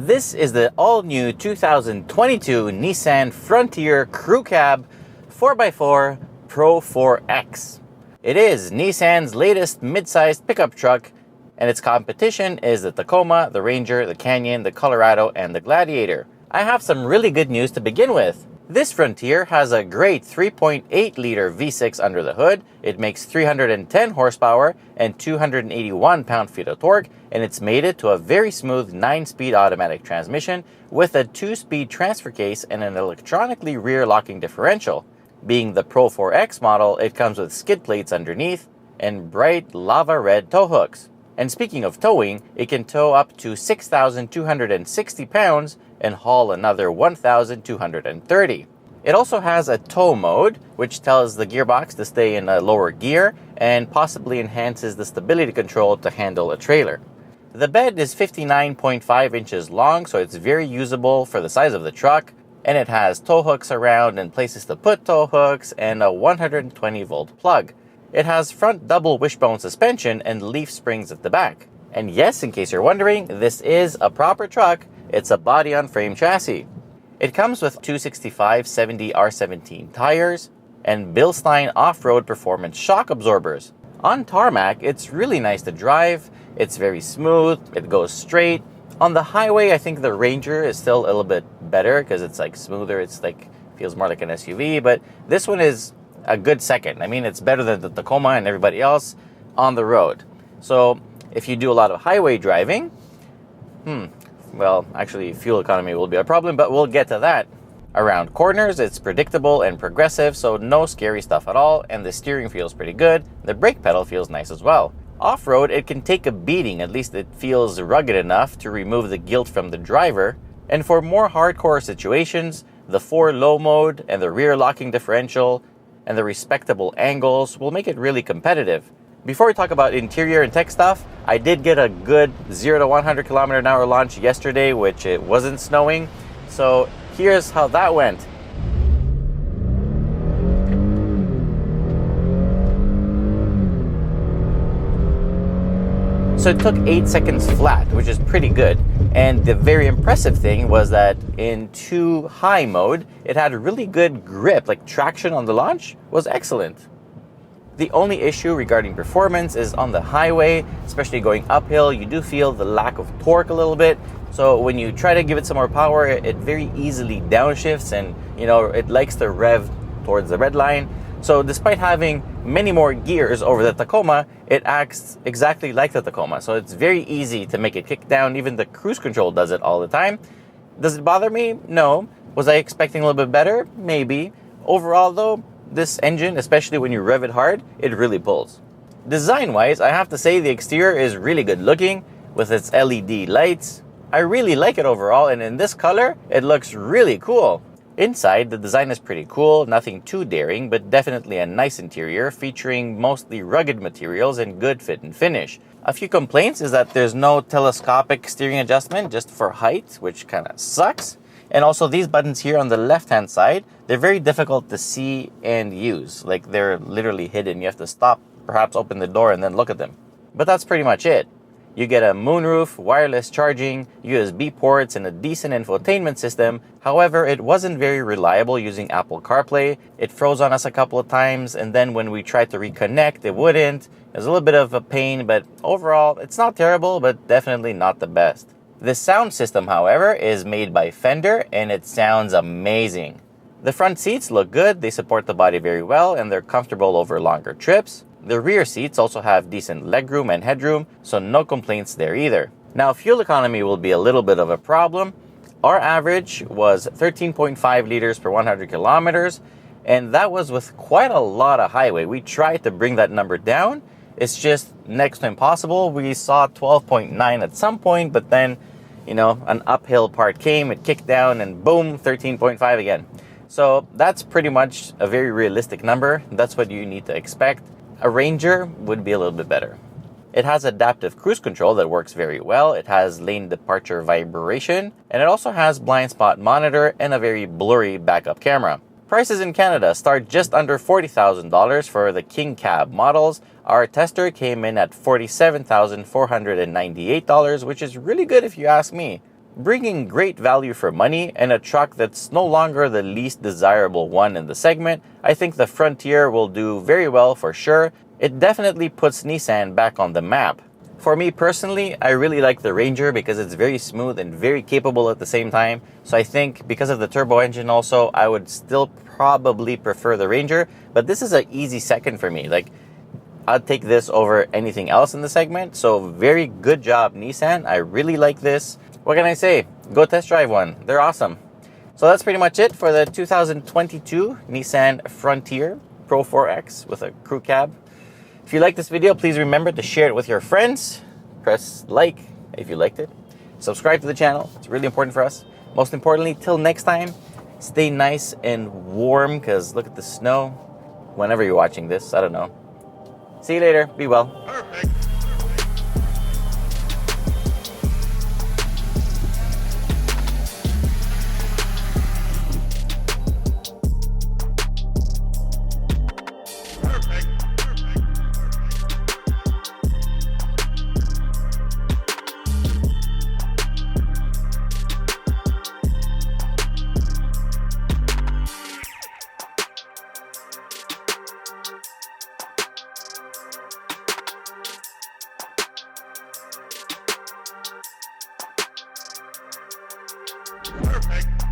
This is the all-new 2022 Nissan Frontier Crew Cab 4x4 PRO-4X. It is Nissan's latest mid-sized pickup truck, and its competition is the Tacoma, the Ranger, the Canyon, the Colorado, and the Gladiator. I have some really good news to begin with. This Frontier has a great 3.8-liter V6 under the hood. It makes 310 horsepower and 281 pound-feet of torque, and it's made it to a very smooth 9-speed automatic transmission with a 2-speed transfer case and an electronically rear-locking differential. Being the PRO-4X model, it comes with skid plates underneath and bright lava red tow hooks. And speaking of towing, it can tow up to 6,260 pounds and haul another 1,230. It also has a tow mode, which tells the gearbox to stay in a lower gear and possibly enhances the stability control to handle a trailer. The bed is 59.5 inches long, so it's very usable for the size of the truck, and it has tow hooks around and places to put tow hooks and a 120-volt plug. It has front double wishbone suspension and leaf springs at the back. And yes, in case you're wondering, this is a proper truck. It's a body-on-frame chassis. It comes with 265/70 R17 tires and Bilstein off-road performance shock absorbers. On tarmac, it's really nice to drive. It's very smooth. It goes straight. On the highway, I think the Ranger is still a little bit better because it's like smoother. It's like feels more like an SUV, but this one is a good second. I mean, it's better than the Tacoma and everybody else on the road. So if you do a lot of highway driving, well, actually fuel economy will be a problem, but we'll get to that. Around corners, it's predictable and progressive, so no scary stuff at all, and the steering feels pretty good. The brake pedal feels nice as well. Off-road, it can take a beating. At least it feels rugged enough to remove the guilt from the driver. And for more hardcore situations, the 4-low mode and the rear locking differential and the respectable angles will make it really competitive. Before we talk about interior and tech stuff, I did get a good 0 to 100 km/h launch yesterday, which it wasn't snowing. So here's how that went. So it took 8 seconds flat, which is pretty good. And the very impressive thing was that in 2 high mode, it had really good grip, like traction on the launch was excellent. The only issue regarding performance is on the highway, especially going uphill, you do feel the lack of torque a little bit. So when you try to give it some more power, it very easily downshifts and, it likes to rev towards the red line. So despite having many more gears over the Tacoma, it acts exactly like the Tacoma. So it's very easy to make it kick down. Even the cruise control does it all the time. Does it bother me? No. Was I expecting a little bit better? Maybe. Overall though, this engine, especially when you rev it hard, it really pulls. Design-wise, I have to say the exterior is really good looking with its LED lights. I really like it overall, and in this color, it looks really cool. Inside, the design is pretty cool, nothing too daring, but definitely a nice interior featuring mostly rugged materials and good fit and finish. A few complaints is that there's no telescopic steering adjustment just for height, which kind of sucks. And also these buttons here on the left-hand side, they're very difficult to see and use. Like they're literally hidden. You have to stop, perhaps open the door and then look at them. But that's pretty much it. You get a moonroof, wireless charging, USB ports, and a decent infotainment system. However, it wasn't very reliable using Apple CarPlay. It froze on us a couple of times, and then when we tried to reconnect, it wouldn't. It was a little bit of a pain, but overall, it's not terrible, but definitely not the best. The sound system, however, is made by Fender, and it sounds amazing. The front seats look good, they support the body very well, and they're comfortable over longer trips. The rear seats also have decent legroom and headroom, so no complaints there either. Now, fuel economy will be a little bit of a problem. Our average was 13.5 liters per 100 kilometers, and that was with quite a lot of highway. We tried to bring that number down. It's just next to impossible. We saw 12.9 at some point, but then, an uphill part came, it kicked down, and boom, 13.5 again. So that's pretty much a very realistic number. That's what you need to expect. A Ranger would be a little bit better. It has adaptive cruise control that works very well. It has lane departure vibration, and it also has blind spot monitor and a very blurry backup camera. Prices in Canada start just under $40,000 for the King Cab models. Our tester came in at $47,498, which is really good if you ask me. bringing great value for money and a truck that's no longer the least desirable one in the segment. I think the Frontier will do very well for sure. It definitely puts Nissan back on the map. For me personally, I really like the Ranger because it's very smooth and very capable at the same time. So I think because of the turbo engine also, I would still probably prefer the Ranger. But this is an easy second for me. Like, I'd take this over anything else in the segment. So very good job, Nissan. I really like this. What can I say? Go test drive one. They're awesome. So that's pretty much it for the 2022 Nissan Frontier Pro-4X with a crew cab. If you like this video, please remember to share it with your friends. Press like if you liked it. Subscribe to the channel. It's really important for us. Most importantly, till next time, stay nice and warm because look at the snow. Whenever you're watching this, I don't know. See you later. Be well. Perfect. Perfect.